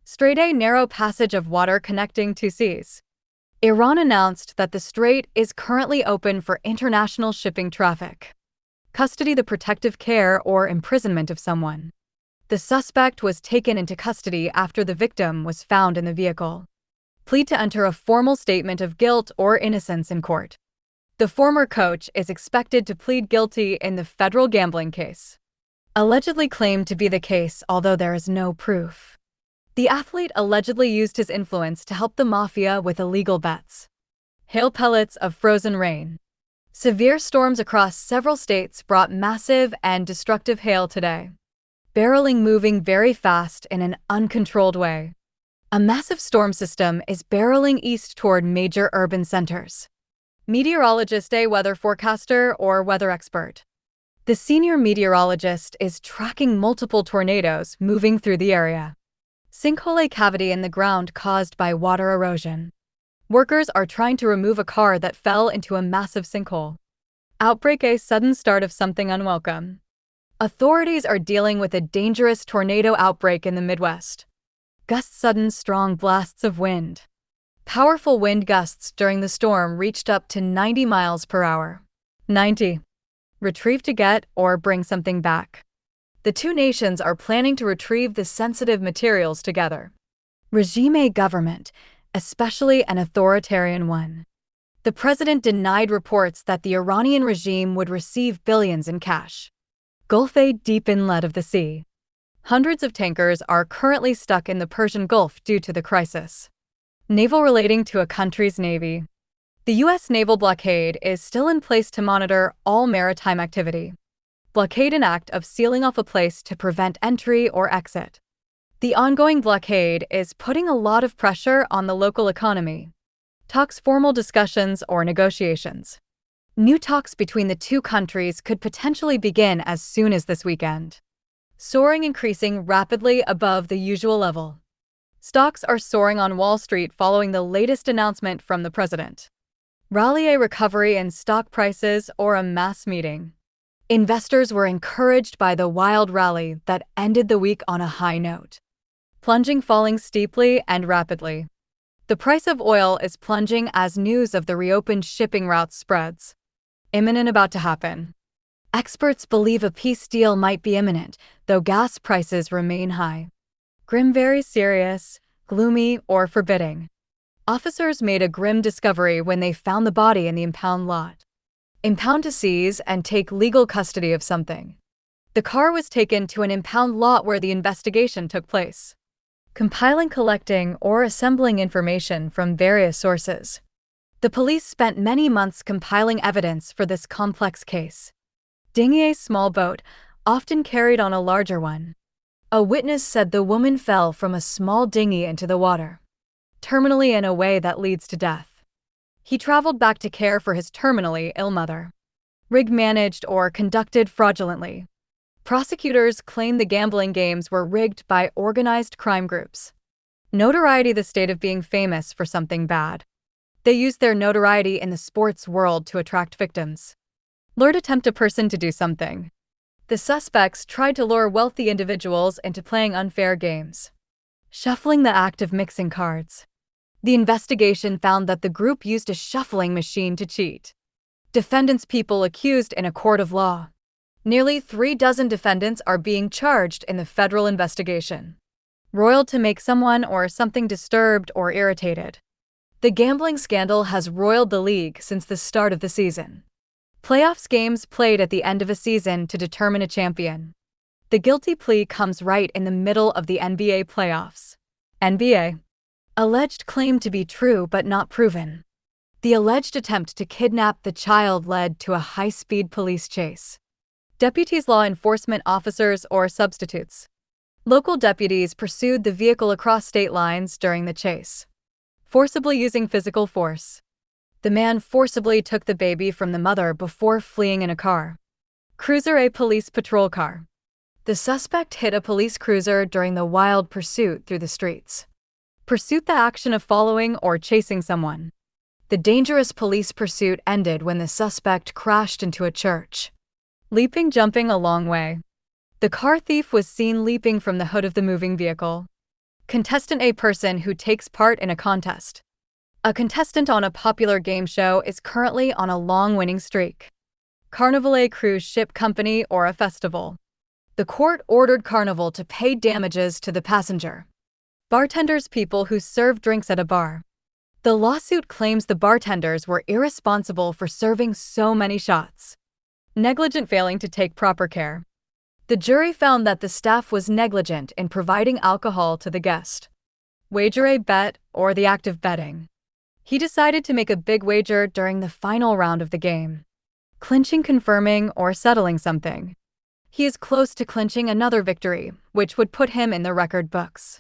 Strait, a narrow passage of water connecting two seas. Iran announced that the strait is currently open for international shipping traffic. Custody, the protective care or imprisonment of someone. The suspect was taken into custody after the victim was found in the vehicle. Plead to enter a formal statement of guilt or innocence in court. The former coach is expected to plead guilty in the federal gambling case. Allegedly claimed to be the case, although there is no proof. The athlete allegedly used his influence to help the mafia with illegal bets. Hail pellets of frozen rain. Severe storms across several states brought massive and destructive hail today. Barreling, moving very fast in an uncontrolled way. A massive storm system is barreling east toward major urban centers. Meteorologist, a weather forecaster or weather expert. The senior meteorologist is tracking multiple tornadoes moving through the area. Sinkhole, a cavity in the ground caused by water erosion. Workers are trying to remove a car that fell into a massive sinkhole. Outbreak, a sudden start of something unwelcome. Authorities are dealing with a dangerous tornado outbreak in the Midwest. Gusts, sudden strong blasts of wind. Powerful wind gusts during the storm reached up to 90 miles per hour. 90. Retrieve, to get or bring something back. The two nations are planning to retrieve the sensitive materials together. Regime, a government, especially an authoritarian one. The president denied reports that the Iranian regime would receive billions in cash. Gulf, a deep inlet of the sea. Hundreds of tankers are currently stuck in the Persian Gulf due to the crisis. Naval, relating to a country's navy. The U.S. naval blockade is still in place to monitor all maritime activity. Blockade, an act of sealing off a place to prevent entry or exit. The ongoing blockade is putting a lot of pressure on the local economy. Talks, formal discussions or negotiations. New talks between the two countries could potentially begin as soon as this weekend. Soaring, increasing rapidly above the usual level. Stocks are soaring on Wall Street following the latest announcement from the president. Rally, a recovery in stock prices or a mass meeting. Investors were encouraged by the wild rally that ended the week on a high note. Plunging, falling steeply and rapidly. The price of oil is plunging as news of the reopened shipping routes spreads. Imminent, about to happen. Experts believe a peace deal might be imminent, though gas prices remain high. Grim, very serious, gloomy, or forbidding. Officers made a grim discovery when they found the body in the impound lot. Impound, to seize and take legal custody of something. The car was taken to an impound lot where the investigation took place. Compiling, collecting, or assembling information from various sources. The police spent many months compiling evidence for this complex case. Dinghy, a small boat, often carried on a larger one. A witness said the woman fell from a small dinghy into the water, terminally in a way that leads to death. He traveled back to care for his terminally ill mother. Rig, managed or conducted fraudulently. Prosecutors claim the gambling games were rigged by organized crime groups. Notoriety, the state of being famous for something bad. They used their notoriety in the sports world to attract victims. Lured, tempt a person to do something. The suspects tried to lure wealthy individuals into playing unfair games. Shuffling, the act of mixing cards. The investigation found that the group used a shuffling machine to cheat. Defendants, people accused in a court of law. Nearly 36 defendants are being charged in the federal investigation. Roiled, to make someone or something disturbed or irritated. The gambling scandal has roiled the league since the start of the season. Playoffs, games played at the end of a season to determine a champion. The guilty plea comes right in the middle of the NBA playoffs. NBA. Alleged claim to be true but not proven. The alleged attempt to kidnap the child led to a high-speed police chase. Deputies, law enforcement officers or substitutes. Local deputies pursued the vehicle across state lines during the chase. Forcibly, using physical force. The man forcibly took the baby from the mother before fleeing in a car. Cruiser, a police patrol car. The suspect hit a police cruiser during the wild pursuit through the streets. Pursuit, the action of following or chasing someone. The dangerous police pursuit ended when the suspect crashed into a church. Leaping, jumping a long way. The car thief was seen leaping from the hood of the moving vehicle. Contestant: a person who takes part in a contest. A contestant on a popular game show is currently on a long winning streak. Carnival: a cruise ship company or a festival. The court ordered Carnival to pay damages to the passenger. Bartenders: people who serve drinks at a bar. The lawsuit claims the bartenders were irresponsible for serving so many shots. Negligent: failing to take proper care. The jury found that the staff was negligent in providing alcohol to the guest. Wager: a bet or the act of betting. He decided to make a big wager during the final round of the game. Clinching: confirming or settling something. He is close to clinching another victory, which would put him in the record books.